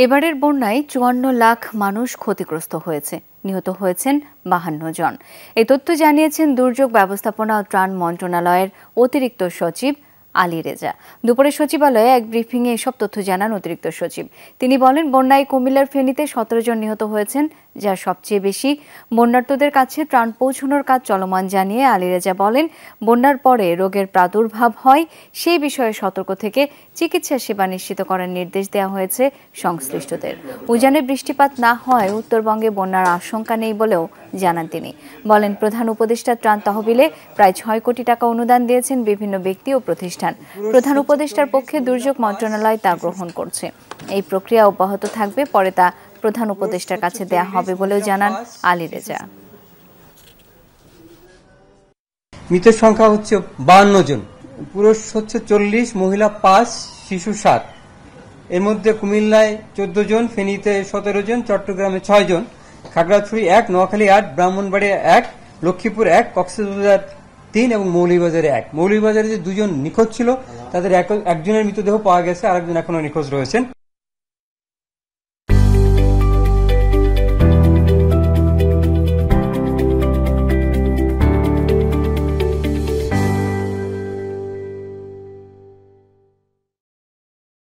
এবারের বন্যায় ৫৪ লাখ মানুষ ক্ষতিগ্রস্ত হয়েছে, নিহত হয়েছেন ৫২ জন। এই তথ্য জানিয়েছেন দুর্যোগ ব্যবস্থাপনা ও ত্রাণ মন্ত্রণালয়ের অতিরিক্ত সচিব আলী রেজা। দুপুরে সচিবালয়ে এক ব্রিফিংয়ে এসব তথ্য জানান অতিরিক্ত সচিব। তিনি বলেন, বন্যায় কুমিল্লার ফেনীতে ১৭ জন নিহত হয়েছেন, যা সবচেয়ে বেশি। বন্যার্তদের কাছে ত্রাণ পৌঁছানোর কাজ চলমান জানিয়ে আলী রেজা বলেন, বন্যার পরে রোগের প্রাদুর্ভাব হয় সেই বিষয়ে সতর্ক থেকে চিকিৎসা সেবা নিশ্চিত করার নির্দেশ দেওয়া হয়েছে সংশ্লিষ্টদের। উজানে বৃষ্টিপাত না হওয়ায় উত্তরবঙ্গে বন্যার আশঙ্কা নেই বলেও জানান তিনি। বলেন, প্রধান উপদেষ্টা ত্রাণ তহবিলে প্রায় ৬ কোটি টাকা অনুদান দিয়েছেন বিভিন্ন ব্যক্তি ও প্রতিষ্ঠান। প্রধান উপদেষ্টার পক্ষে দুর্যোগ মন্ত্রণালয় তা গ্রহণ করছে। এই প্রক্রিয়া অব্যাহত থাকবে, পরে তা প্রধান উপদেষ্টার কাছে দেয়া হবে বলেও জানান আলী রেজা। মৃতের সংখ্যা হচ্ছে ৫২ জন, পুরুষ হচ্ছে ৪০, মহিলা ৫, শিশু ৭। এর মধ্যে কুমিল্লায় ১৪ জন, ফেনীতে ১৭ জন, চট্টগ্রামে ৬ জন, খাগড়াছড়ি ১, নোয়াখালী ৮, ব্রাহ্মণবাড়িয়া ১, লক্ষ্মীপুর ১, কক্সবাজার ৩ এবং মৌলভীবাজারে ১। মৌলভীবাজারে যে ২ জন নিখোঁজ ছিল তাদের একজনের মৃতদেহ পাওয়া গেছে, আরেকজন এখনো নিখোঁজ রয়েছেন।